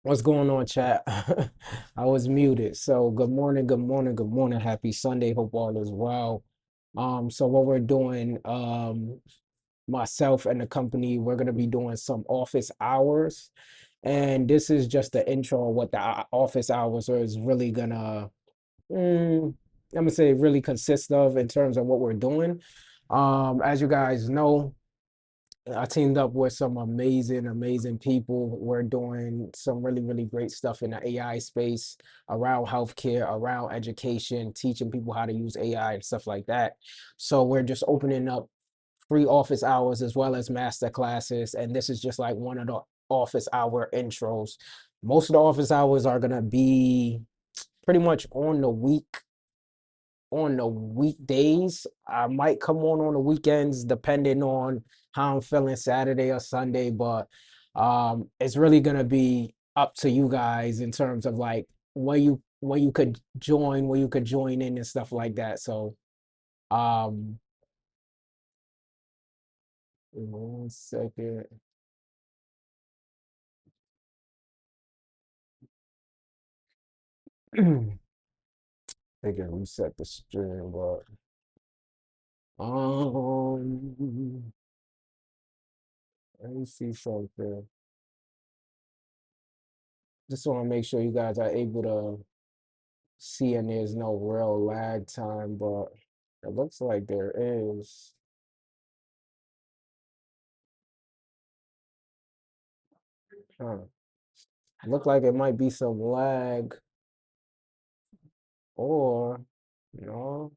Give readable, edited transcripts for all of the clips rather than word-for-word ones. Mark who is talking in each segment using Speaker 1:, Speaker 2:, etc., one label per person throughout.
Speaker 1: What's going on, chat? I was muted. So good morning, good morning, good morning. Happy Sunday. Hope all is well. So what we're doing, myself and the company, we're gonna be doing some office hours. And this is just the intro of what the office hours is really gonna, I'm gonna say really consist of in terms of what we're doing. As you guys know, I teamed up with some amazing, amazing people. We're doing some really, really great stuff in the AI space around healthcare, around education, teaching people how to use AI and stuff like that. So we're just opening up free office hours as well as master classes. And this is just like one of the office hour intros. Most of the office hours are gonna be pretty much on the weekdays. I might come on the weekends depending on how I'm feeling Saturday or Sunday, but it's really gonna be up to you guys in terms of like when you could join, when you could join in and stuff like that. So um 1 second. They can reset the stream, but let me see something. Just want to make sure you guys are able to see and there's no real lag time, but it looks like there is. Huh. Look like it might be some lag or no.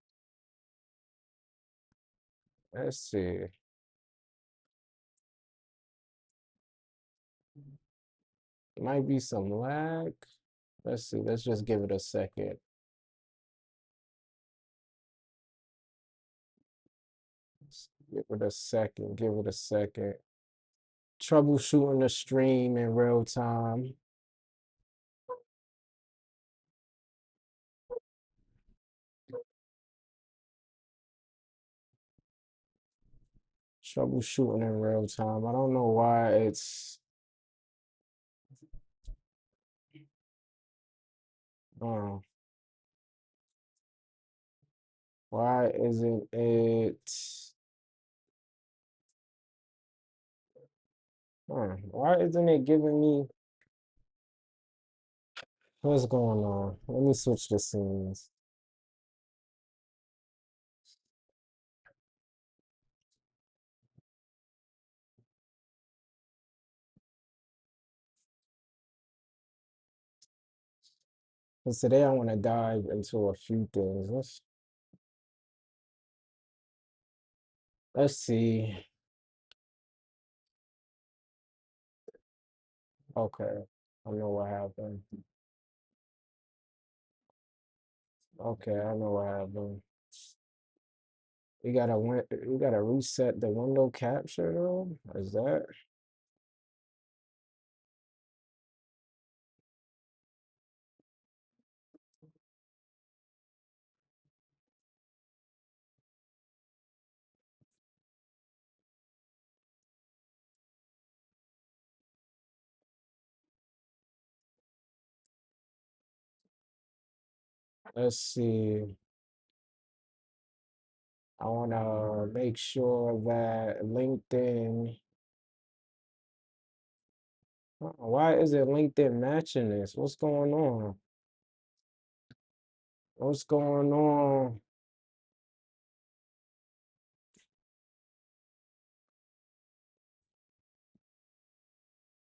Speaker 1: Let's see. Might be some lag. Let's see. Let's just give it a second. Give it a second. Give it a second. Troubleshooting the stream in real time. Troubleshooting in real time. I don't know why it's uh, why isn't it why isn't it giving me what's going on? Let me switch the scenes. Because today I want to dive into a few things. Let's see. Okay. I know what happened. Okay, I know what happened. We gotta reset the window capture though. Is that? Let's see. I wanna make sure that LinkedIn. Why is it LinkedIn matching this? What's going on? What's going on?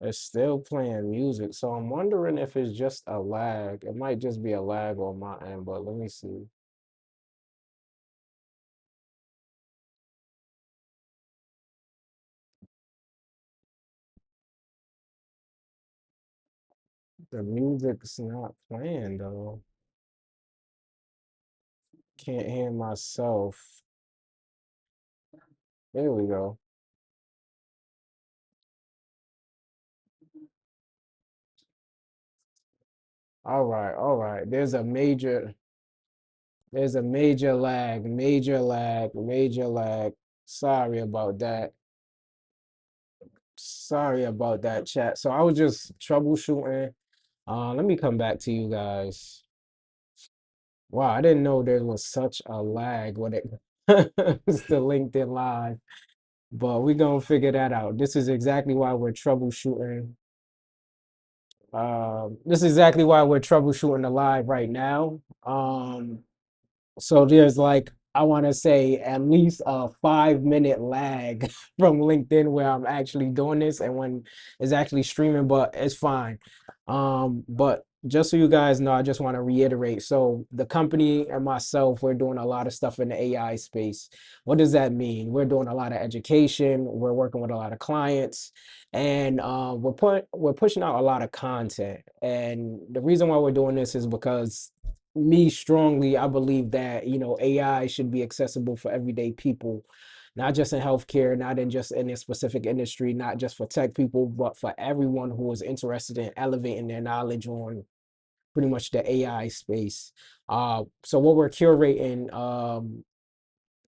Speaker 1: It's still playing music, so I'm wondering if it's just a lag. It might just be a lag on my end, but let me see. The music's not playing though. Can't hear myself. There we go. All right, all right. There's a major lag, major lag, major lag. Sorry about that. Sorry about that, chat. So I was just troubleshooting. Let me come back to you guys. Wow, I didn't know there was such a lag when it comes to LinkedIn Live, but we're gonna figure that out. This is exactly why we're troubleshooting. This is exactly why we're troubleshooting the live right now. So there's like, I want to say at least a 5 minute lag from LinkedIn where I'm actually doing this and when it's actually streaming, but it's fine. But just so you guys know, I just want to reiterate. So the company and myself, we're doing a lot of stuff in the AI space. What does that mean? We're doing a lot of education. We're working with a lot of clients, and we're pushing out a lot of content. And the reason why we're doing this is because me strongly, I believe that, AI should be accessible for everyday people, not just in healthcare, not in just in a specific industry, not just for tech people, but for everyone who is interested in elevating their knowledge on pretty much the AI space. So what we're curating,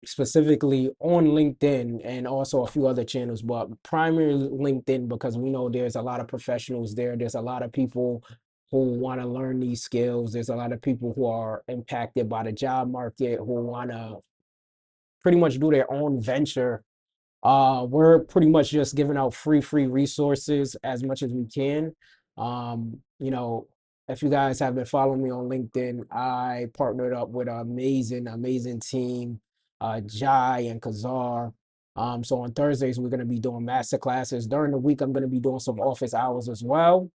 Speaker 1: specifically on LinkedIn and also a few other channels, but primarily LinkedIn because we know there's a lot of professionals there. There's a lot of people who want to learn these skills. There's a lot of people who are impacted by the job market who want to pretty much do their own venture. We're pretty much just giving out free resources as much as we can. Um, you know, if you guys have been following me on LinkedIn, I partnered up with an amazing team, Jai and Kazar. So on Thursdays, we're going to be doing master classes. During the week, I'm going to be doing some office hours as well.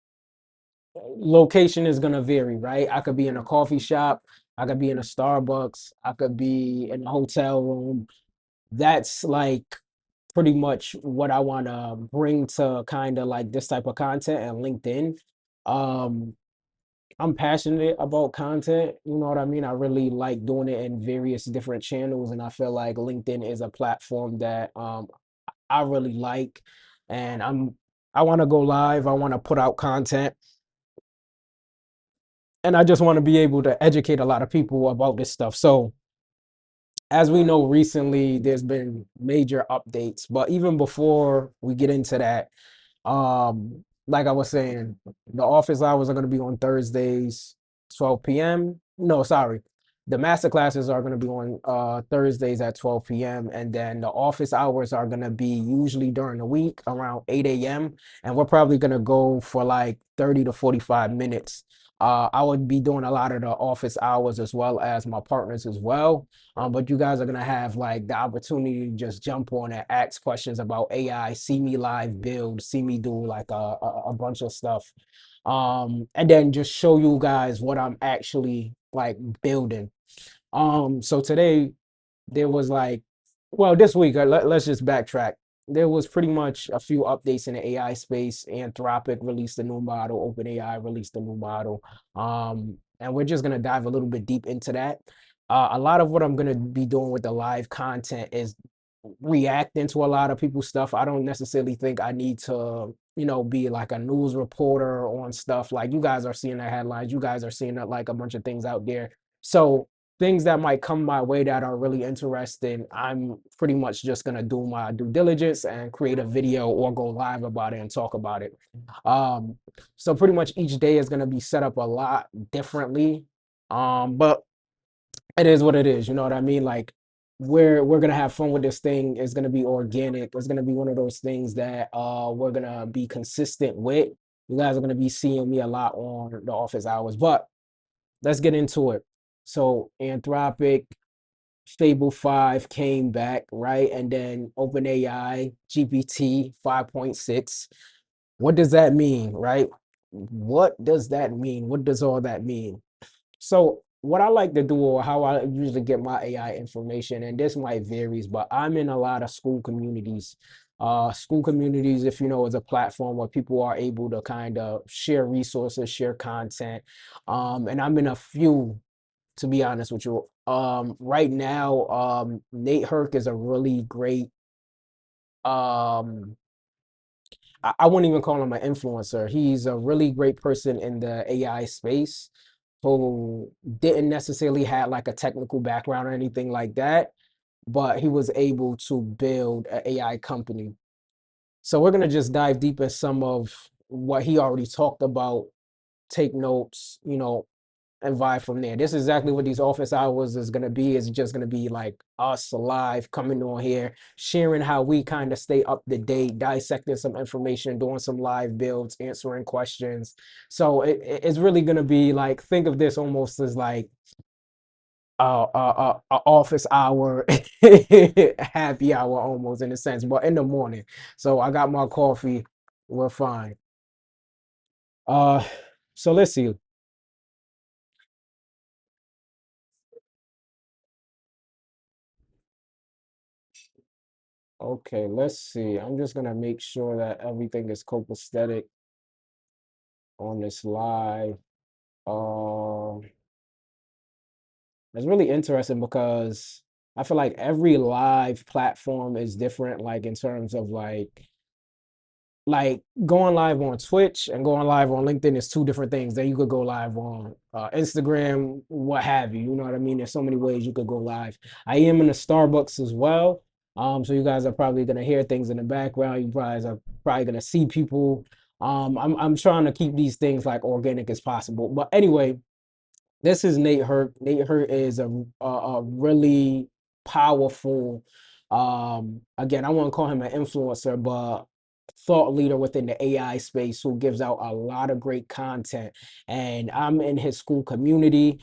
Speaker 1: Location is going to vary, right? I could be in a coffee shop, I could be in a Starbucks, I could be in a hotel room. That's like pretty much what I want to bring to kind of like this type of content and LinkedIn. Um, I'm passionate about content, you know what I mean? I really like doing it in various different channels, and I feel like LinkedIn is a platform that I really like, and I want to go live, I want to put out content, and I just want to be able to educate a lot of people about this stuff. So, as we know, recently there's been major updates, but even before we get into that, like I was saying, the office hours are going to be on Thursdays, 12 p.m. No, sorry. The master classes are going to be on Thursdays at 12 p.m. And then the office hours are going to be usually during the week around 8 a.m. And we're probably going to go for like 30 to 45 minutes. I would be doing a lot of the office hours as well as my partners as well. But you guys are gonna have like the opportunity to just jump on and ask questions about AI, see me live build, see me do like a bunch of stuff. And then just show you guys what I'm actually like building. So today there was like, well, this week, let's just backtrack. There was pretty much a few updates in the AI space. Anthropic released a new model, OpenAI released a new model. And we're just gonna dive a little bit deep into that. A lot of what I'm gonna be doing with the live content is reacting to a lot of people's stuff. I don't necessarily think I need to, be like a news reporter on stuff. Like you guys are seeing the headlines, you guys are seeing like a bunch of things out there. So things that might come my way that are really interesting, I'm pretty much just gonna do my due diligence and create a video or go live about it and talk about it. Um, so pretty much each day is gonna be set up a lot differently. But it is what it is, you know what I mean? Like we're gonna have fun with this thing. It's gonna be organic. It's gonna be one of those things that we're gonna be consistent with. You guys are gonna be seeing me a lot on the office hours, but let's get into it. So Anthropic Fable 5 came back, right? And then OpenAI GPT 5.6. What does that mean, right? What does that mean? What does all that mean? So what I like to do, or how I usually get my AI information, and this might varies, but I'm in a lot of school communities. School communities, if you know, is a platform where people are able to kind of share resources, share content. And I'm in a few, to be honest with you. Right now, Nate Herc is a really great, um, I wouldn't even call him an influencer. He's a really great person in the AI space who didn't necessarily have like a technical background or anything like that, but he was able to build an AI company. So we're gonna just dive deep in some of what he already talked about take notes, you know, and vibe from there. This is exactly what these office hours is gonna be. It's just gonna be like us live coming on here, sharing how we kind of stay up to date, dissecting some information, doing some live builds, answering questions. So it's really gonna be like, think of this almost as like a office hour happy hour almost in a sense, but in the morning. So I got my coffee. We're fine. Uh, so let's see. Okay, let's see. I'm just gonna make sure that everything is copacetic on this live. Um, it's really interesting because I feel like every live platform is different, like in terms of like going live on Twitch and going live on LinkedIn is two different things. Then you could go live on Instagram, what have you. You know what I mean? There's so many ways you could go live. I am in a Starbucks as well. So you guys are probably gonna hear things in the background. You guys are probably gonna see people. I'm trying to keep these things like organic as possible. But anyway, this is Nate Hurt. Nate Hurt is a really powerful, again, I won't call him an influencer, but thought leader within the AI space who gives out a lot of great content. And I'm in his school community.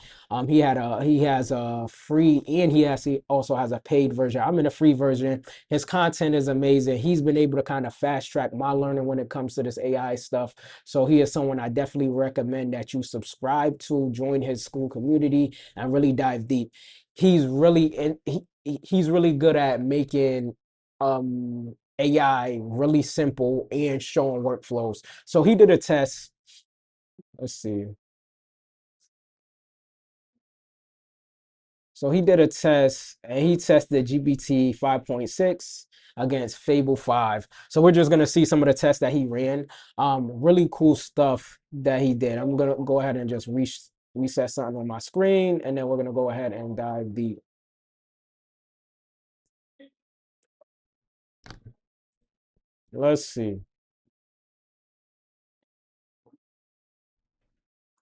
Speaker 1: He has a free and he also has a paid version. I'm in a free version. His content is amazing. He's been able to kind of fast track my learning when it comes to this AI stuff. So he is someone I definitely recommend that you subscribe to, join his school community, and really dive deep. He's really he's really good at making AI really simple and showing workflows. So he did a test. Let's see. So he did a test and he tested GPT 5.6 against Fable 5. So we're just gonna see some of the tests that he ran. Really cool stuff that he did. I'm gonna go ahead and just reset something on my screen, and then we're gonna go ahead and dive deep. Let's see.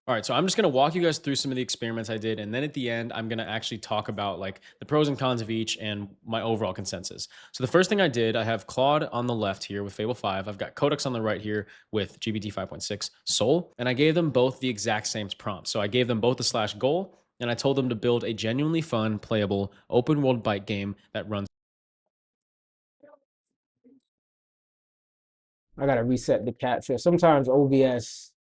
Speaker 2: All right, so I'm just gonna walk you guys through some of the experiments I did, and then at the end, I'm gonna actually talk about like the pros and cons of each and my overall consensus. So the first thing I did, I have Claude on the left here with Fable 5. I've got Codex on the right here with GPT 5.6 Soul, and I gave them both the exact same prompt. So I gave them both a slash goal, and I told them to build a genuinely fun, playable, open world bike game that runs.
Speaker 1: I gotta reset the capture. Sometimes OBS.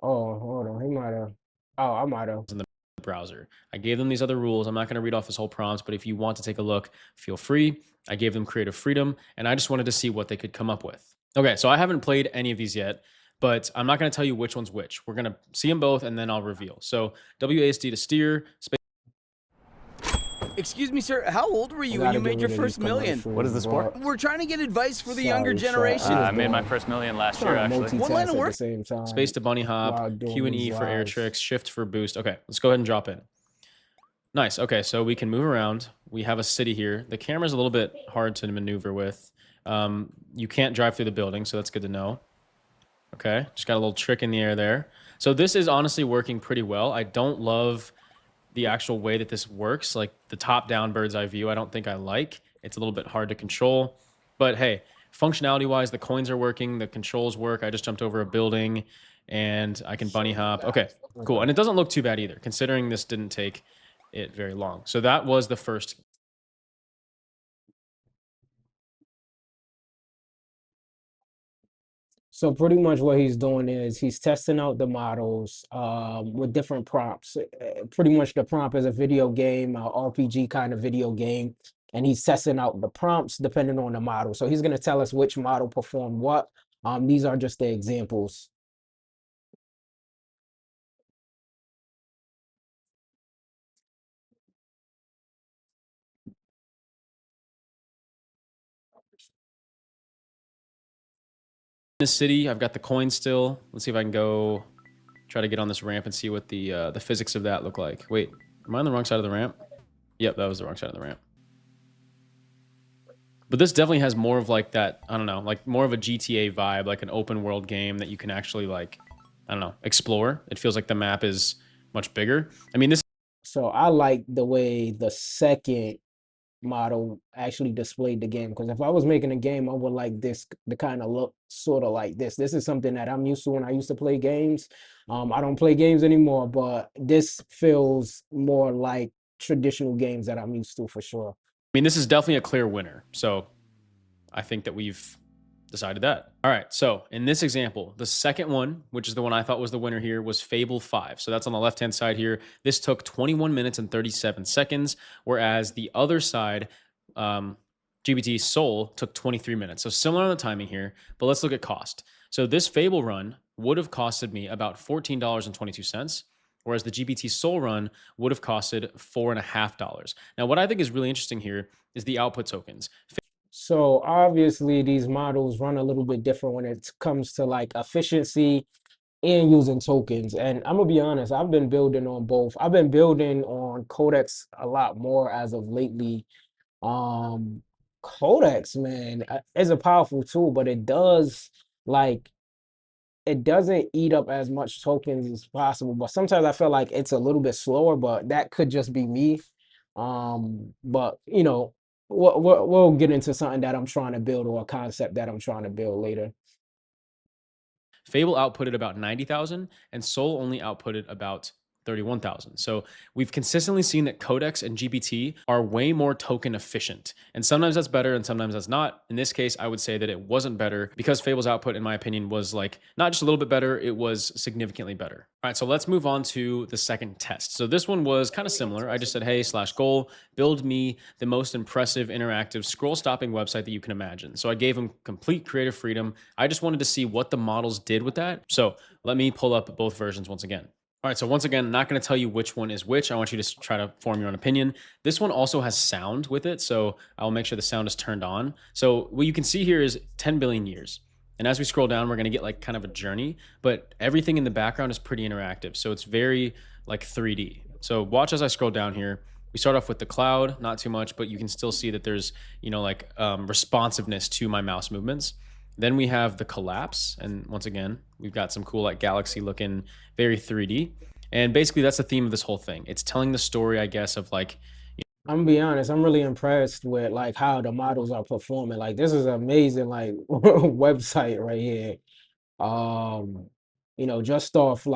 Speaker 1: Oh, hold on. He might have. Oh, I might have.
Speaker 2: In the browser. I gave them these other rules. I'm not going to read off this whole prompt, but if you want to take a look, feel free. I gave them creative freedom, and I just wanted to see what they could come up with. Okay, so I haven't played any of these yet, but I'm not going to tell you which one's which. We're going to see them both, and then I'll reveal. So WASD to steer, space.
Speaker 3: Excuse me, sir. How old were
Speaker 1: I
Speaker 3: you when
Speaker 1: gotta
Speaker 3: you
Speaker 1: get
Speaker 3: made your
Speaker 1: rid of these
Speaker 3: first million?
Speaker 1: commercials,
Speaker 4: What is this for?
Speaker 1: but
Speaker 3: We're trying to get advice for the younger
Speaker 1: sorry, chat.
Speaker 3: generation.
Speaker 1: I
Speaker 4: I made my
Speaker 1: doing-
Speaker 4: first million last year,
Speaker 1: trying to
Speaker 4: actually.
Speaker 3: What
Speaker 1: multitask
Speaker 3: line of
Speaker 1: at the
Speaker 3: work?
Speaker 1: same time.
Speaker 2: Space to bunny
Speaker 1: while
Speaker 2: hop,
Speaker 1: doing
Speaker 2: Q and
Speaker 1: these
Speaker 2: E for air
Speaker 1: lives.
Speaker 2: tricks, shift for boost. Okay, let's go ahead and drop in. Nice. Okay, so we can move around. We have a city here. The camera's a little bit hard to maneuver with. You can't drive through the building, so that's good to know. Okay, just got a little trick in the air there. So this is honestly working pretty well. I don't love the actual way that this works, like the top-down bird's eye view. I don't think I like. It's a little bit hard to control. But hey, functionality-wise, the coins are working. The controls work. I just jumped over a building, and I can bunny hop. Okay, cool. And it doesn't look too bad either, considering this didn't take it very long. So that was the first.
Speaker 1: So pretty much what he's doing is he's testing out the models with different prompts. Pretty much the prompt is a video game, a RPG kind of video game, and he's testing out the prompts depending on the model. So he's gonna tell us which model performed what. These are just the examples.
Speaker 2: This city, I've got the coin still. Let's see if I can go try to get on this ramp and see what the physics of that look like. Wait, am I on the wrong side of the ramp? Yep, that was the wrong side of the ramp. But this definitely has more of like that, I don't know, like more of a GTA vibe, like an open world game that you can actually like I don't know, explore. It feels like the map is much bigger. I mean, this
Speaker 1: So I like the way the second model actually displayed the game, because if I was making a game, I would like this to kind of look sort of like this. This is something that I'm used to when I used to play games. I don't play games anymore, but this feels more like traditional games that I'm used to for sure.
Speaker 2: I mean, this is definitely a clear winner. So I think that we've decided that. All right. So in this example, the second one, which is the one I thought was the winner here, was Fable 5. So that's on the left-hand side here. This took 21 minutes and 37 seconds, whereas the other side, GPT Soul, took 23 minutes. So similar on the timing here, but let's look at cost. So this Fable run would have costed me about $14.22. Whereas the GPT Soul run would have costed $4.50. Now, what I think is really interesting here is the output tokens.
Speaker 1: So obviously these models run a little bit different when it comes to like efficiency and using tokens. And I'm gonna be honest, I've been building on both. I've been building on Codex a lot more as of lately. Um, Codex, man, is a powerful tool, but like it doesn't eat up as much tokens as possible. But sometimes I feel like it's a little bit slower, but that could just be me. But you know, we'll get into something that I'm trying to build or a concept that I'm trying to build later.
Speaker 2: Fable outputted about 90,000 and Soul only outputted about 31,000. So we've consistently seen that Codex and GPT are way more token efficient. And sometimes that's better and sometimes that's not. In this case, I would say that it wasn't better because Fable's output, in my opinion, was like not just a little bit better, it was significantly better. All right, so let's move on to the second test. So this one was kind of similar. I just said, hey, /goal, build me the most impressive interactive scroll stopping website that you can imagine. So I gave him complete creative freedom. I just wanted to see what the models did with that. So let me pull up both versions once again. All right, so once again, not going to tell you which one is which. I want you to try to form your own opinion. This one also has sound with it, so I'll make sure the sound is turned on. So what you can see here is 10 billion years. And as we scroll down, we're going to get like kind of a journey, but everything in the background is pretty interactive. So it's very like 3D. So watch as I scroll down here. We start off with the cloud, not too much, but you can still see that there's, like responsiveness to my mouse movements. Then we have the collapse. And once again, we've got some cool like galaxy looking, very 3D. And basically that's the theme of this whole thing. It's telling the story, I guess, of like,
Speaker 1: I'm gonna be honest, I'm really impressed with like how the models are performing. Like this is an amazing like website right here. Um, just off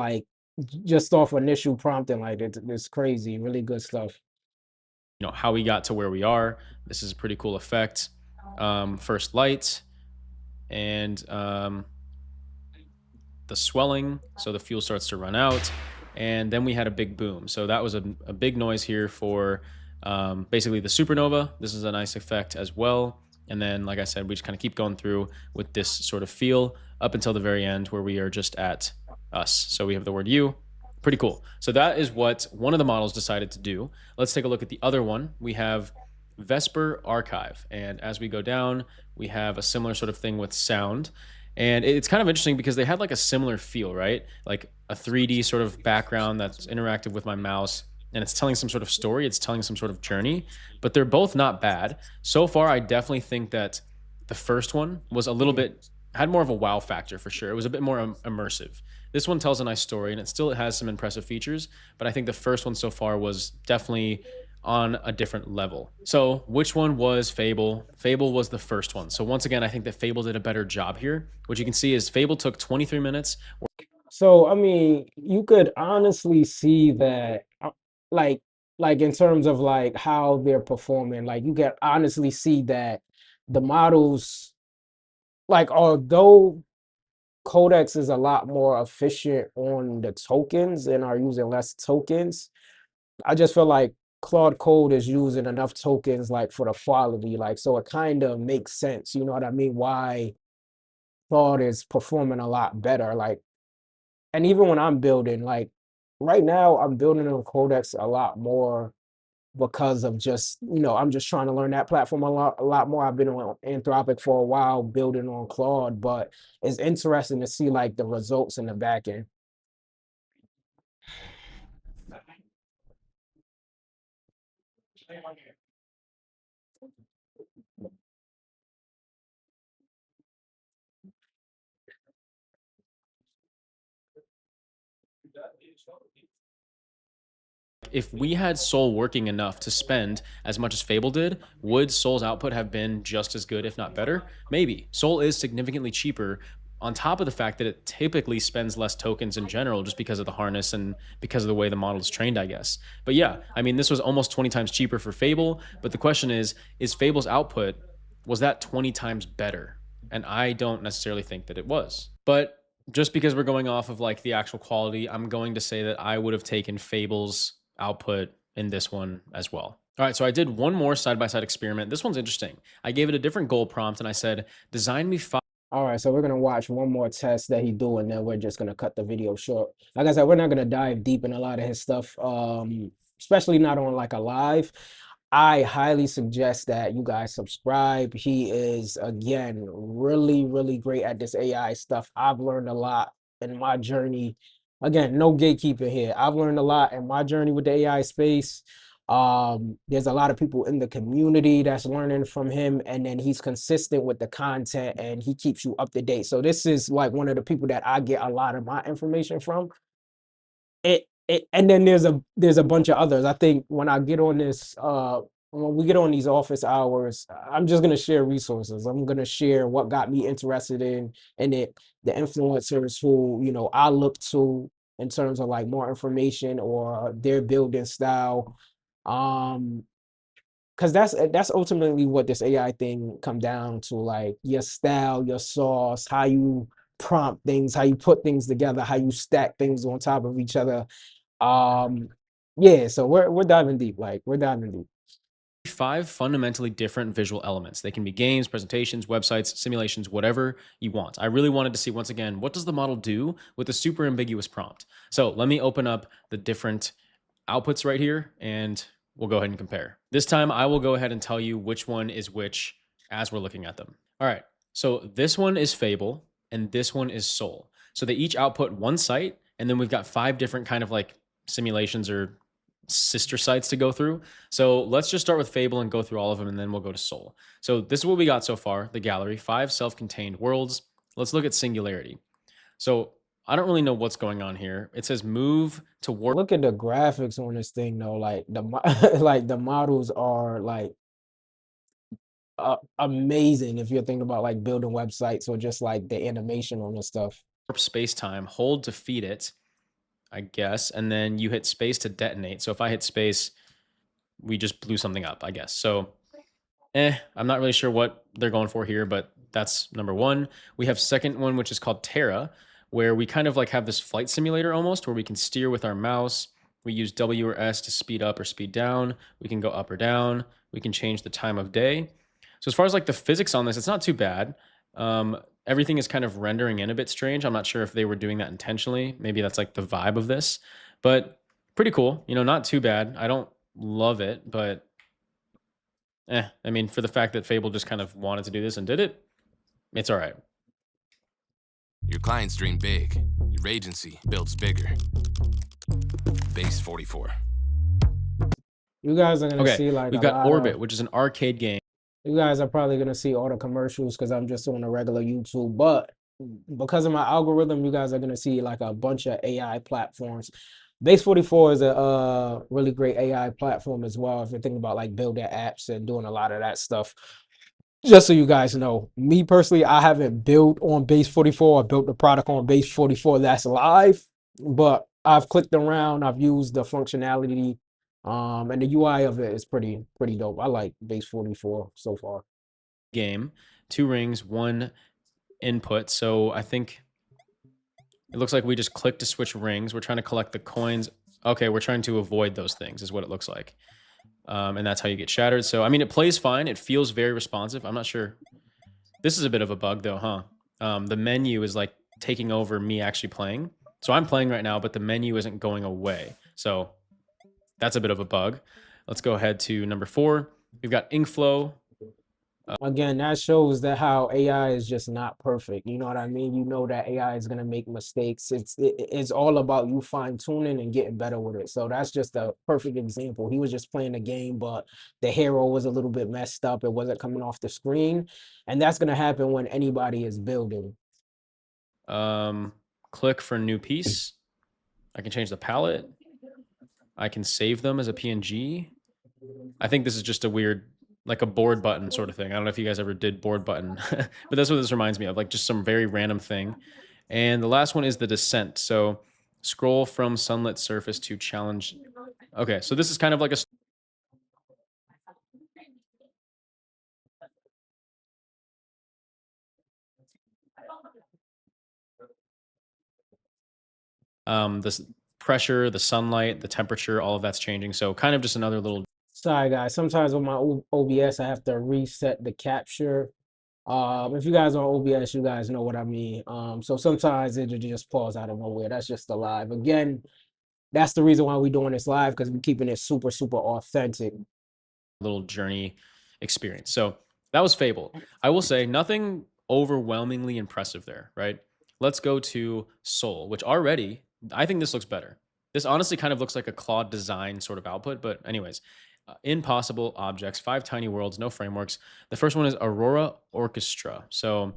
Speaker 1: initial prompting, like it's crazy, really good stuff.
Speaker 2: how we got to where we are. This is a pretty cool effect. First light and the swelling. So the fuel starts to run out. And then we had a big boom. So that was a big noise here for basically the supernova. This is a nice effect as well. And then, like I said, we just kind of keep going through with this sort of feel up until the very end where we are just at us. So we have the word you. Pretty cool. So that is what one of the models decided to do. Let's take a look at the other one. We have Vesper Archive. And as we go down, we have a similar sort of thing with sound. And it's kind of interesting because they had like a similar feel, right? Like a 3D sort of background that's interactive with my mouse and it's telling some sort of story, it's telling some sort of journey, but they're both not bad. So far, I definitely think that the first one was a little bit, had more of a wow factor for sure. It was a bit more immersive. This one tells a nice story and it still has some impressive features, but I think the first one so far was definitely on a different level. So which one was Fable? Fable was the first one. So once again, I think that Fable did a better job here. What you can see is Fable took 23 minutes.
Speaker 1: So I mean, you could honestly see that, like, like in terms of like how they're performing, like you can honestly see that the models, like although Codex is a lot more efficient on the tokens and are using less tokens, I just feel like Claude Code is using enough tokens like for the quality, like so it kind of makes sense, you know what I mean? Why Claude is performing a lot better, like, and even when I'm building, like right now, I'm building on Codex a lot more because of just, I'm just trying to learn that platform a lot more. I've been on Anthropic for a while, building on Claude, but it's interesting to see like the results in the back end.
Speaker 2: If we had Soul working enough to spend as much as Fable did, would Soul's output have been just as good, if not better? Maybe. Soul is significantly cheaper, on top of the fact that it typically spends less tokens in general just because of the harness and because of the way the model is trained, I guess. But yeah, I mean, this was almost 20 times cheaper for Fable. But the question is Fable's output, was that 20 times better? And I don't necessarily think that it was. But just because we're going off of like the actual quality, I'm going to say that I would have taken Fable's output in this one as well. All right, so I did one more side-by-side experiment. This one's interesting. I gave it a different goal prompt and I said, design me 5.
Speaker 1: All right, so we're gonna watch one more test that he do, and then we're just gonna cut the video short. Like I said, we're not gonna dive deep in a lot of his stuff, especially not on like a live. I highly suggest that you guys subscribe. He is again really, really great at this AI stuff. I've learned a lot in my journey. Again, no gatekeeper here. I've learned a lot in my journey with the AI space. There's a lot of people in the community that's learning from him, and then he's consistent with the content and he keeps you up to date. So this is like one of the people that I get a lot of my information from. And then there's a bunch of others. I think when I get on this when we get on these office hours, I'm just gonna share resources. I'm gonna share what got me interested in it, the influencers who, you know, I look to in terms of like more information or their building style. Um, because that's ultimately what this AI thing come down to, like your style, your sauce, how you prompt things, how you put things together, how you stack things on top of each other. Um, yeah, so we're diving deep, like we're diving deep.
Speaker 2: 5 fundamentally different visual elements. They can be games, presentations, websites, simulations, whatever you want. I really wanted to see, once again, what does the model do with a super ambiguous prompt? So let me open up the different outputs right here and we'll go ahead and compare. This time I will go ahead and tell you which one is which as we're looking at them. All right, so this one is Fable and this one is Soul. So they each output one site, and then we've got 5 different kind of like simulations or sister sites to go through. So let's just start with Fable and go through all of them, and then we'll go to Soul. So this is what we got so far, the gallery, 5 self-contained worlds. Let's look at Singularity. So I don't really know what's going on here. It says move to work.
Speaker 1: Look at the graphics on this thing though, like like the models are like amazing if you're thinking about like building websites or just like the animation on this stuff.
Speaker 2: Space time, hold to feed it, I guess, and then you hit space to detonate. So if I hit space, we just blew something up, I guess. So I'm not really sure what they're going for here, but that's number one. We have second one, which is called Terra, where we kind of like have this flight simulator almost, where we can steer with our mouse. We use W or S to speed up or speed down. We can go up or down. We can change the time of day. So as far as like the physics on this, it's not too bad. Everything is kind of rendering in a bit strange. I'm not sure if they were doing that intentionally. Maybe that's like the vibe of this, but pretty cool. You know, not too bad. I don't love it, but I mean, for the fact that Fable just kind of wanted to do this and did it, it's all right.
Speaker 4: Your clients dream big. Your agency builds bigger. Base 44.
Speaker 1: You guys are gonna
Speaker 2: Okay,
Speaker 1: see like
Speaker 2: we've
Speaker 1: a
Speaker 2: got
Speaker 1: lot
Speaker 2: Orbit,
Speaker 1: of,
Speaker 2: which is an arcade game.
Speaker 1: you guys are probably gonna see all the commercials because I'm just on a regular YouTube, but because of my algorithm, you guys are gonna see like a bunch of AI platforms. Base 44 is a really great AI platform as well if you're thinking about like building apps and doing a lot of that stuff. Just so you guys know, me personally, I haven't built on Base 44 or built the product on Base 44 that's live, but I've clicked around, I've used the functionality, and the UI of it is pretty dope. I like Base 44 so far.
Speaker 2: Game, 2 rings, 1 input. So I think it looks like we just click to switch rings. We're trying to collect the coins. Okay, we're trying to avoid those things is what it looks like. And that's how you get shattered. So, I mean, it plays fine. It feels very responsive. I'm not sure. This is a bit of a bug though, huh? The menu is like taking over me actually playing. So I'm playing right now, but the menu isn't going away. So that's a bit of a bug. Let's go ahead to number 4. We've got ink flow.
Speaker 1: Again, that shows that how AI is just not perfect. You know what I mean? You know that AI is gonna make mistakes. It's all about you fine tuning and getting better with it. So that's just a perfect example. He was just playing the game, but the hero was a little bit messed up. It wasn't coming off the screen, and that's gonna happen when anybody is building.
Speaker 2: Click for new piece. I can change the palette. I can save them as a PNG. I think this is just a weird, like a board button sort of thing. I don't know if you guys ever did board button, but that's what this reminds me of, like just some very random thing. And the last one is the descent. So scroll from sunlit surface to challenge. Okay, so this is kind of like a this pressure, the sunlight, the temperature, all of that's changing. So kind of just another little.
Speaker 1: Sorry, guys. Sometimes with my OBS, I have to reset the capture. If you guys are on OBS, you guys know what I mean. So sometimes it'll just pause out of nowhere. That's just the live. Again, that's the reason why we're doing this live, because we're keeping it super, super authentic.
Speaker 2: Little journey experience. So that was Fable. I will say nothing overwhelmingly impressive there, right? Let's go to Soul, which already, I think this looks better. This honestly kind of looks like a Claude design sort of output, but anyways, impossible objects, 5 tiny worlds, no frameworks. The first one is Aurora Orchestra. So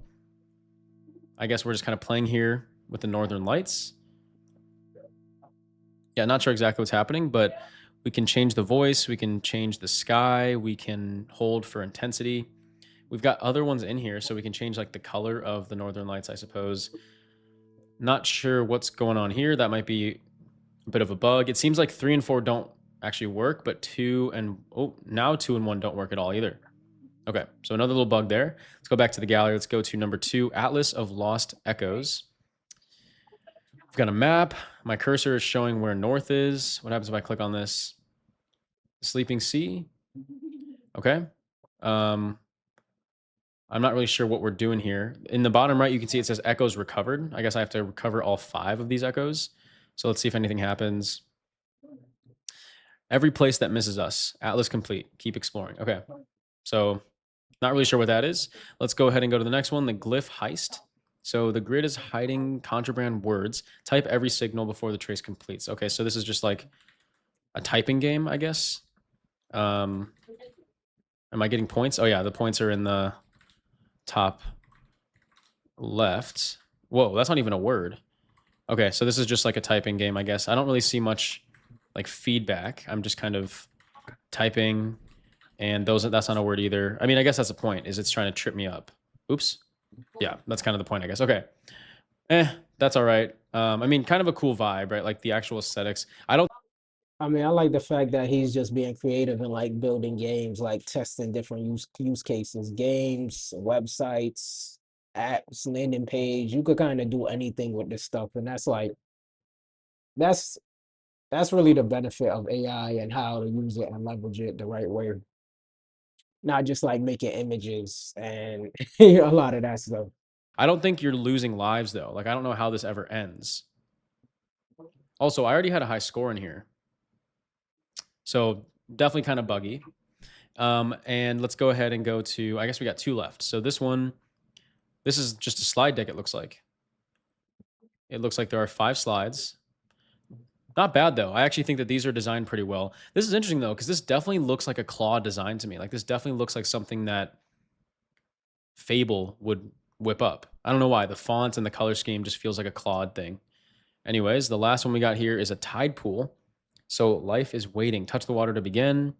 Speaker 2: I guess we're just kind of playing here with the Northern Lights. Yeah, not sure exactly what's happening, but we can change the voice, we can change the sky, we can hold for intensity. We've got other ones in here, so we can change like the color of the Northern Lights, I suppose. Not sure what's going on here. That might be a bit of a bug. It seems like 3 and 4 don't actually work, but 2 and now 2 and 1 don't work at all either. Okay, so another little bug there. Let's go back to the gallery. Let's go to number 2, Atlas of Lost Echoes. We've got a map. My cursor is showing where north is. What happens if I click on this? Sleeping Sea. Okay. I'm not really sure what we're doing here. In the bottom right, you can see it says echoes recovered. I guess I have to recover all 5 of these echoes. So let's see if anything happens. Every place that misses us. Atlas complete. Keep exploring. Okay. So not really sure what that is. Let's go ahead and go to the next one, the glyph heist. So the grid is hiding contraband words. Type every signal before the trace completes. Okay, so this is just like a typing game, I guess. Am I getting points? Oh yeah, the points are in the top left. Whoa, that's not even a word. Okay, so this is just like a typing game, I guess. I don't really see much like feedback. I'm just kind of typing, and that's not a word either. I mean, I guess that's the point, is it's trying to trip me up. Oops. Yeah, that's kind of the point, I guess. Okay. That's all right. I mean, kind of a cool vibe, right? Like the actual aesthetics. I
Speaker 1: like the fact that he's just being creative and like building games, like testing different use cases, games, websites, apps, landing page. You could kind of do anything with this stuff, and that's like that's really the benefit of AI and how to use it and leverage it the right way. Not just like making images and a lot of that stuff.
Speaker 2: I don't think you're losing lives though. Like I don't know how this ever ends. Also, I already had a high score in here. So definitely kind of buggy. And let's go ahead and go to, I guess we got 2 left. So this one, this is just a slide deck, it looks like. It looks like there are 5 slides. Not bad though. I actually think that these are designed pretty well. This is interesting though, because this definitely looks like a Claude design to me. Like this definitely looks like something that Fable would whip up. I don't know why. The font and the color scheme just feels like a Claude thing. Anyways, the last one we got here is a tide pool. So life is waiting. Touch the water to begin.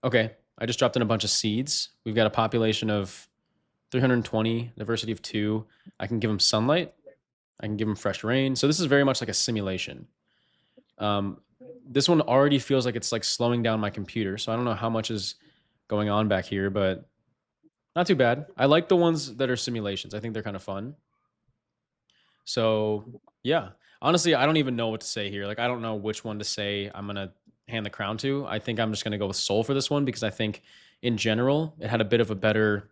Speaker 2: Okay, I just dropped in a bunch of seeds. We've got a population of 320, diversity of 2. I can give them sunlight. I can give them fresh rain. So this is very much like a simulation. This one already feels like it's like slowing down my computer. So I don't know how much is going on back here, but not too bad. I like the ones that are simulations. I think they're kind of fun. So yeah, honestly, I don't even know what to say here. Like, I don't know which one to say I'm going to hand the crown to. I think I'm just going to go with Soul for this one, because I think in general, it had a bit of a better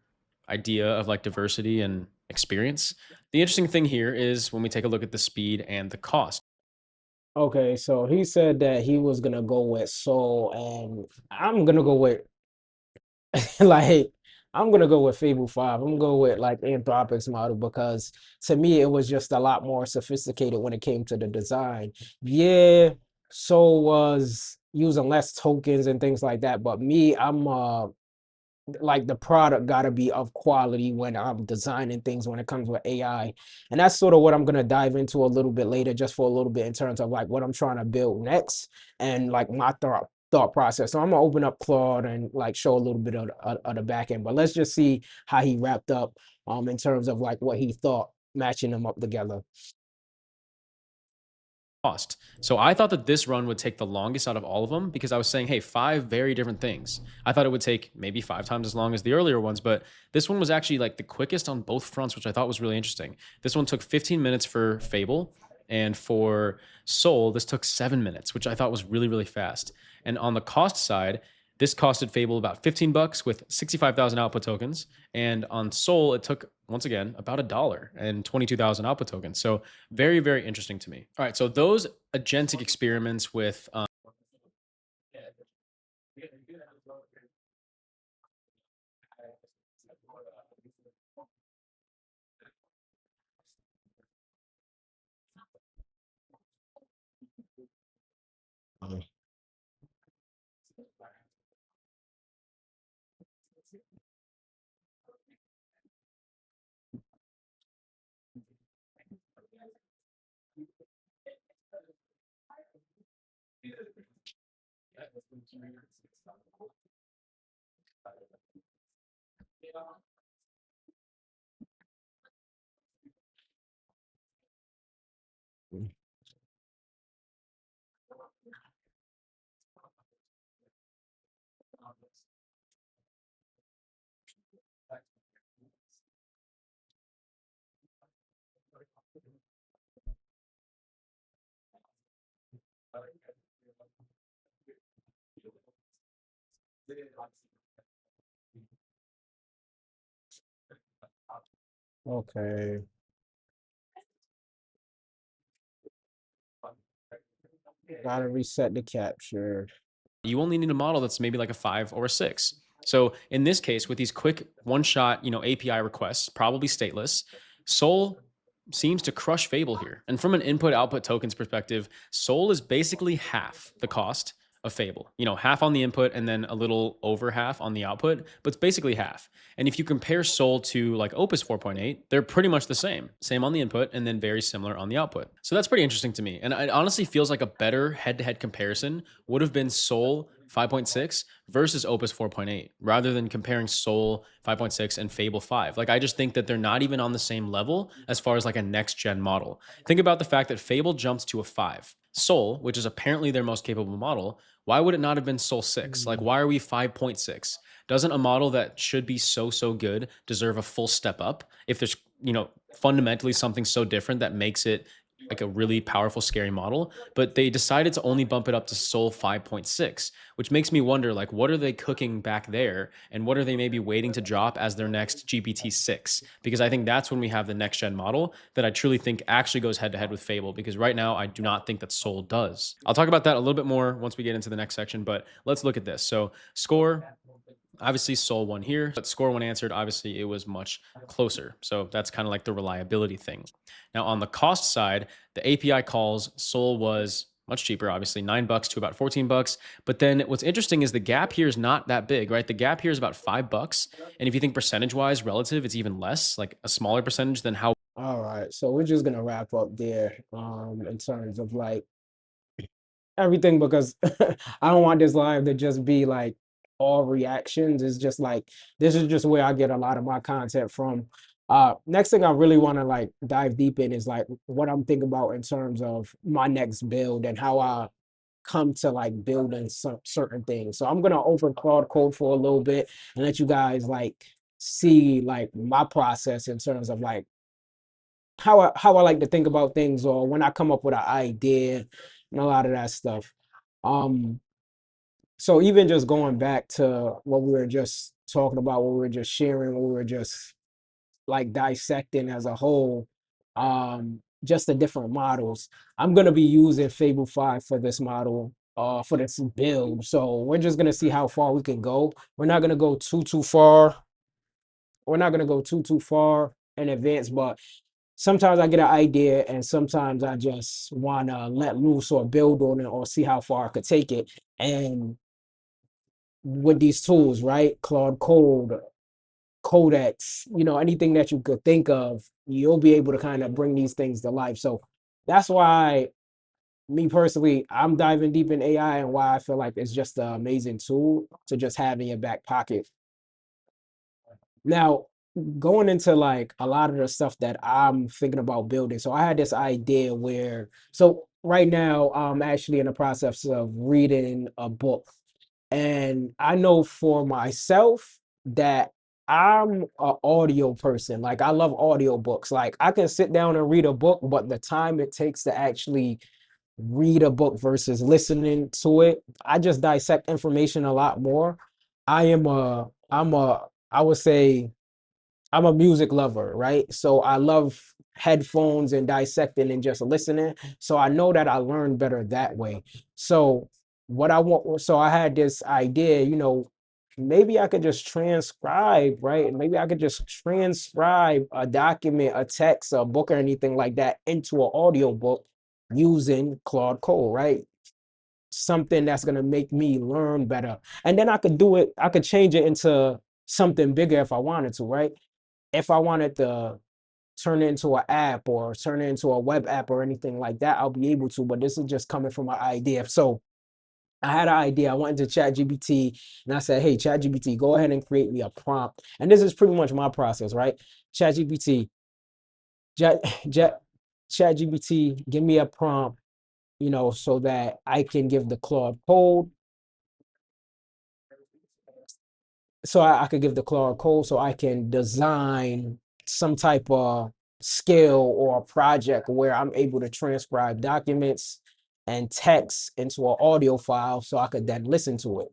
Speaker 2: idea of like diversity and experience. The interesting thing here is when we take a look at the speed and the cost.
Speaker 1: Okay, so he said that he was gonna go with Soul, and I'm gonna go with like I'm gonna go with Fable 5. I'm gonna go with like Anthropic's model, because to me it was just a lot more sophisticated when it came to the design. Yeah, Soul was using less tokens and things like that, but me, like the product got to be of quality when I'm designing things when it comes with AI. And that's sort of what I'm going to dive into a little bit later, just for a little bit in terms of like what I'm trying to build next and like my thought process. So I'm gonna open up Claude and like show a little bit of the back end, but let's just see how he wrapped up in terms of like what he thought matching them up together.
Speaker 2: Cost. So I thought that this run would take the longest out of all of them because I was saying, hey, 5 very different things. I thought it would take maybe 5 times as long as the earlier ones, but this one was actually like the quickest on both fronts, which I thought was really interesting. This one took 15 minutes for Fable, and for Soul, this took 7 minutes, which I thought was really, really fast. And on the cost side, this costed Fable about $15 with 65,000 output tokens. And on Soul, it took, once again, about $1 and 22,000 output tokens. So very, very interesting to me. All right, so those agentic experiments with
Speaker 1: Okay. Gotta reset the capture.
Speaker 2: you only need a model that's maybe like a 5 or a 6. So in this case, with these quick one-shot, API requests, probably stateless, Soul seems to crush Fable here. And from an input-output tokens perspective, Soul is basically half the cost of Fable. Half on the input and then a little over half on the output, but it's basically half. And if you compare Soul to like Opus 4.8, they're pretty much the same. Same on the input and then very similar on the output. So that's pretty interesting to me. And it honestly feels like a better head-to-head comparison would have been Soul 5.6 versus Opus 4.8, rather than comparing Soul 5.6 and Fable 5. Like, I just think that they're not even on the same level as far as like a next gen model. Think about the fact that Fable jumped to a 5. Soul, which is apparently their most capable model, why would it not have been Soul 6? Like, why are we 5.6? Doesn't a model that should be so good deserve a full step up if there's, fundamentally something so different that makes it like a really powerful, scary model? But they decided to only bump it up to Soul 5.6, which makes me wonder, like, what are they cooking back there? And what are they maybe waiting to drop as their next GPT-6? Because I think that's when we have the next gen model that I truly think actually goes head to head with Fable, because right now I do not think that Soul does. I'll talk about that a little bit more once we get into the next section, but let's look at this. So score, obviously Soul won here, but score when answered, obviously it was much closer. So that's kind of like the reliability thing. Now on the cost side, the API calls, Soul was much cheaper, obviously $9 to about $14. But then what's interesting is the gap here is not that big, right? The gap here is about $5. And if you think percentage wise relative, it's even less, like a smaller percentage than how.
Speaker 1: All right, so we're just gonna wrap up there in terms of like everything, because I don't want this live to just be like all reactions. It's just like this is just where I get a lot of my content from. Next thing I really want to like dive deep in is like what I'm thinking about in terms of my next build and how I come to like building some certain things. So I'm gonna open Claude Code for a little bit and let you guys like see like my process in terms of like how I like to think about things, or when I come up with an idea and a lot of that stuff. So even just going back to what we were just talking about, what we were just sharing, what we were just like dissecting as a whole, just the different models. I'm gonna be using Fable 5 for this model, for this build. So we're just gonna see how far we can go. We're not gonna go too far. We're not gonna go too far in advance, but sometimes I get an idea and sometimes I just wanna let loose or build on it or see how far I could take it. And with these tools, right? Claude Code, Codex, anything that you could think of, you'll be able to kind of bring these things to life. So that's why, me personally, I'm diving deep in AI, and why I feel like it's just an amazing tool to just have in your back pocket. Now, going into like a lot of the stuff that I'm thinking about building. So I had this idea where, so right now I'm actually in the process of reading a book. And I know for myself that I'm an audio person. Like I love audio books. Like I can sit down and read a book, but the time it takes to actually read a book versus listening to it, I just dissect information a lot more. I would say I'm a music lover, right? So I love headphones and dissecting and just listening. So I know that I learn better that way. So so I had this idea, maybe I could just transcribe, right? Maybe I could just transcribe a document, a text, a book, or anything like that into an audio book using Claude Code, right? Something that's gonna make me learn better. And then I could change it into something bigger if I wanted to, right? If I wanted to turn it into an app or turn it into a web app or anything like that, I'll be able to. But this is just coming from an idea. So I had an idea. I went into ChatGPT and I said, "Hey, ChatGPT, go ahead and create me a prompt." And this is pretty much my process, right? ChatGPT, Chat, Chat, ChatGPT, give me a prompt, so that I can give the Claude Code. So I could give the Claude Code so I can design some type of skill or a project where I'm able to transcribe documents and text into an audio file so I could then listen to it.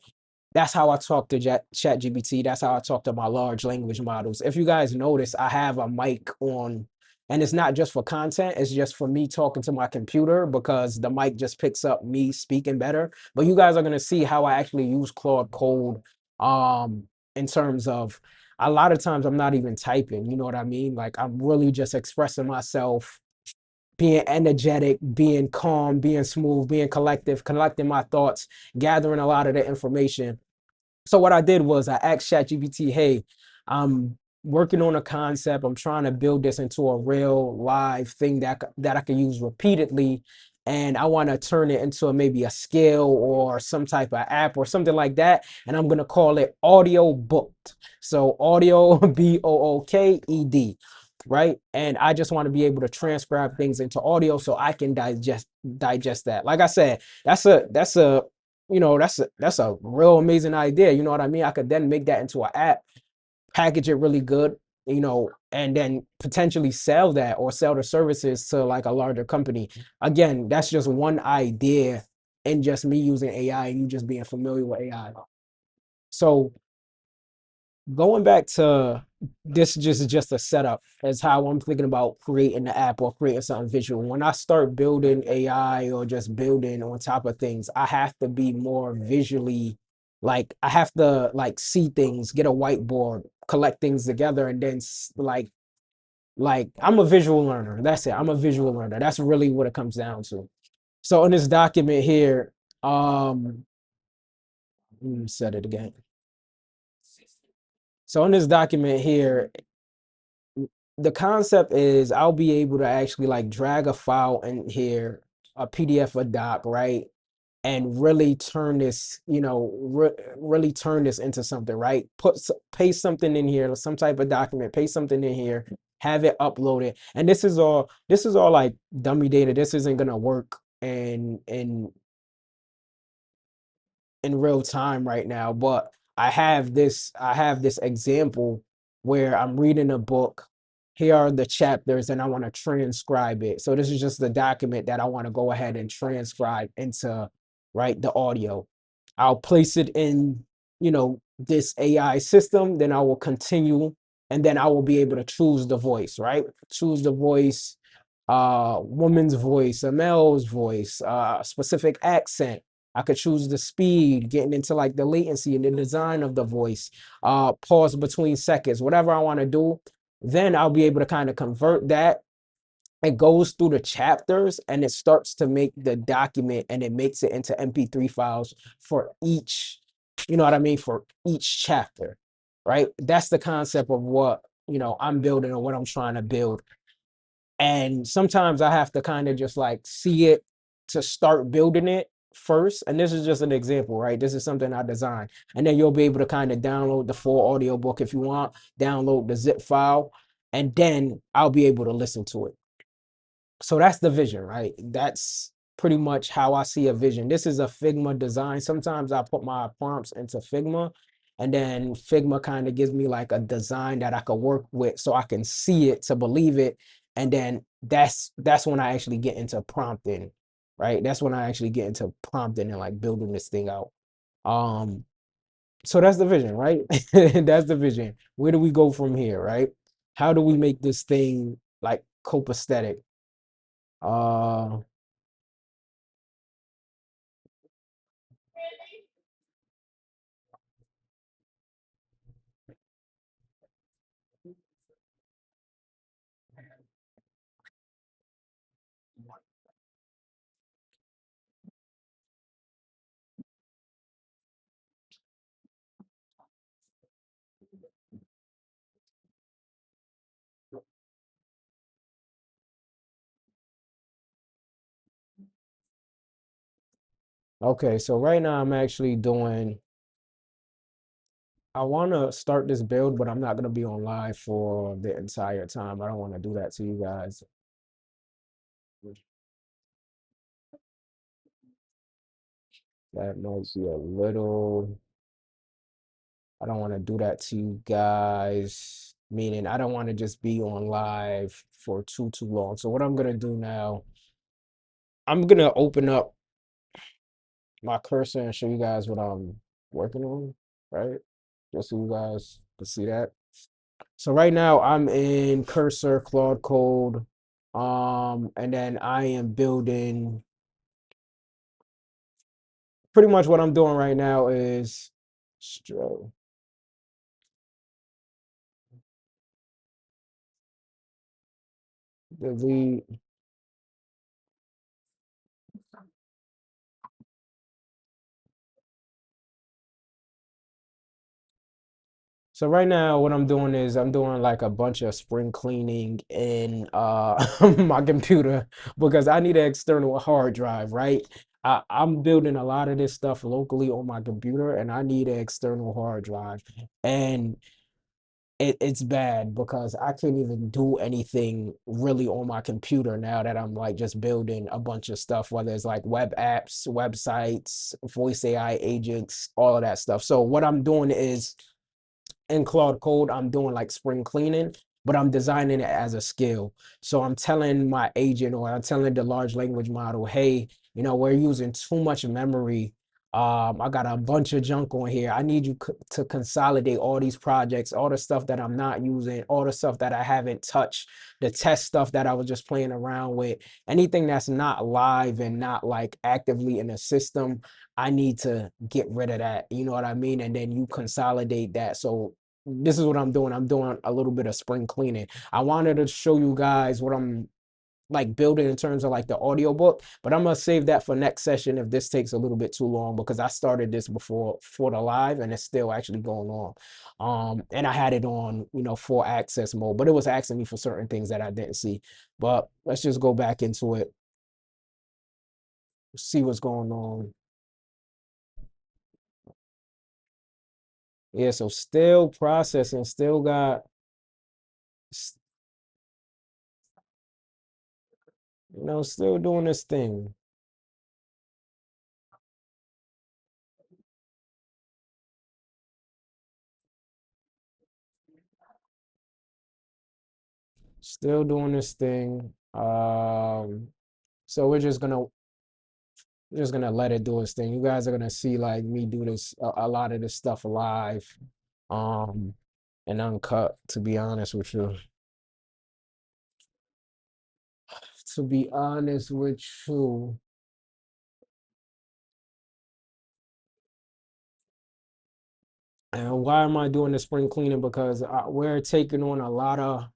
Speaker 1: That's how I talk to ChatGPT. That's how I talk to my large language models. If you guys notice, I have a mic on, and it's not just for content, it's just for me talking to my computer because the mic just picks up me speaking better. But you guys are going to see how I actually use Claude Code in terms of, a lot of times I'm not even typing, you know what I mean? Like I'm really just expressing myself, being energetic, being calm, being smooth, being collective, collecting my thoughts, gathering a lot of the information. So what I did was I asked ChatGPT, "Hey, I'm working on a concept. I'm trying to build this into a real live thing that I can use repeatedly, and I want to turn it into maybe a skill or some type of app or something like that. And I'm gonna call it Audio Booked. So audio Booked, right? And I just want to be able to transcribe things into audio so I can digest that. Like I said, that's a that's a real amazing idea. You know what I mean? I could then make that into an app, package it really good, and then potentially sell that or sell the services to like a larger company. Again, that's just one idea, and just me using AI and you just being familiar with AI. So going back to this, just a setup as how I'm thinking about creating the app or creating something visual. When I start building AI or just building on top of things, I have to be more visually, like I have to like see things, get a whiteboard, collect things together, and then like I'm a visual learner. That's it. I'm a visual learner. That's really what it comes down to. So in this document here, let me set it again. So in this document here, the concept is I'll be able to actually like drag a file in here, a PDF, a doc, right? And really turn this, really turn this into something, right? Paste something in here, some type of document, paste something in here, have it uploaded. And this is all like dummy data. This isn't gonna work in real time right now, but I have this example where I'm reading a book. Here are the chapters and I want to transcribe it. So this is just the document that I want to go ahead and transcribe into, right, the audio. I'll place it in, this AI system, then I will continue, and then I will be able to choose the voice, right? Choose the voice, woman's voice, a male's voice, specific accent. I could choose the speed, getting into like the latency and the design of the voice, pause between seconds, whatever I want to do. Then I'll be able to kind of convert that. It goes through the chapters and it starts to make the document and it makes it into MP3 files for each you know what I mean, for each chapter, right? That's the concept of what, I'm building or what I'm trying to build. And sometimes I have to kind of just like see it to start building it first. And this is just an example, right? This is something I designed. And then you'll be able to kind of download the full audiobook if you want, download the zip file, and then I'll be able to listen to it. So that's the vision, right? That's pretty much how I see a vision. This is a Figma design. Sometimes I put my prompts into Figma, and then Figma kind of gives me like a design that I could work with so I can see it to believe it. And then that's when I actually get into prompting, right? That's when I actually get into prompting and like building this thing out. Um, so that's the vision, right? That's the vision. Where do we go from here, right? How do we make this thing like copacetic? Uh, okay, so right now I'm actually doing, I want to start this build, but I'm not going to be on live for the entire time. I don't want to do that to you guys. That might be a little, I don't want to do that to you guys, meaning I don't want to just be on live for too long. So what I'm going to do now, I'm going to open up my cursor and show you guys what I'm working on, right? Just so you guys can see that. So right now I'm in Cursor, Claude Code, and then I am building. Pretty much what I'm doing right now is delete. So right now what I'm doing is I'm doing like a bunch of spring cleaning in my computer because I need an external hard drive, right? I'm building a lot of this stuff locally on my computer and I need an external hard drive. And it's bad because I can't even do anything really on my computer now that I'm like just building a bunch of stuff, whether it's like web apps, websites, voice AI agents, all of that stuff. So what I'm doing is in Claude Code, I'm doing like spring cleaning, but I'm designing it as a skill. So I'm telling my agent or I'm telling the large language model, hey, we're using too much memory. I got a bunch of junk on here. I need you to consolidate all these projects, all the stuff that I'm not using, all the stuff that I haven't touched, the test stuff that I was just playing around with, anything that's not live and not like actively in the system. I need to get rid of that. You know what I mean? And then you consolidate that. So this is what I'm doing. I'm doing a little bit of spring cleaning. I wanted to show you guys what I'm like building in terms of like the audiobook, but I'm gonna save that for next session if this takes a little bit too long because I started this before for the live and it's still actually going on. And I had it on, full access mode, but it was asking me for certain things that I didn't see. But let's just go back into it, see what's going on. Yeah, so still processing, still got, still doing this thing. Still doing this thing. So we're just gonna let it do its thing. You guys are gonna see like me do this a lot of this stuff live, um, and uncut. To be honest with you, to be honest with you, and why am I doing the spring cleaning? Because we're taking on a lot of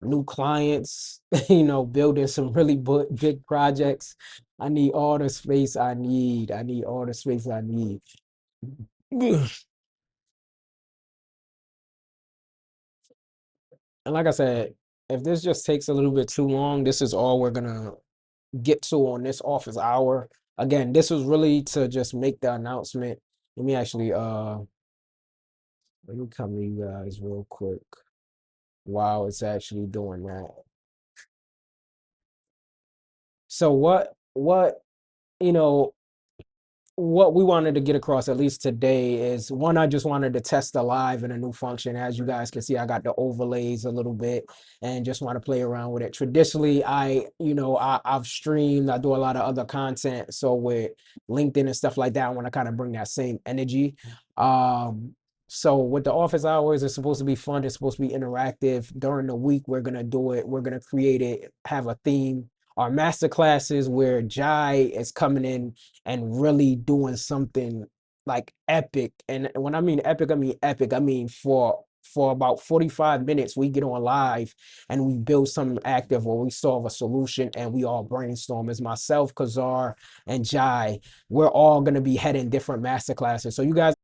Speaker 1: new clients, building some really big projects. I need all the space I need. I need all the space I need. And like I said, if this just takes a little bit too long, this is all we're gonna get to on this office hour. Again, this was really to just make the announcement. Let me actually let me come to you guys real quick while it's actually doing that. So what you know what we wanted to get across at least today is one, I just wanted to test the live in a new function. As you guys can see, I got the overlays a little bit and just want to play around with it. Traditionally, I've streamed, I do a lot of other content. So with LinkedIn and stuff like that, I want to kind of bring that same energy. So with the office hours, it's supposed to be fun. It's supposed to be interactive. During the week, we're gonna do it. We're gonna create it, have a theme. Our master classes where Jai is coming in and really doing something like epic. And when I mean epic, I mean epic. I mean for about 45 minutes, we get on live and we build something active or we solve a solution and we all brainstorm. As myself, Kazar, and Jai, we're all gonna be heading different master classes. So you guys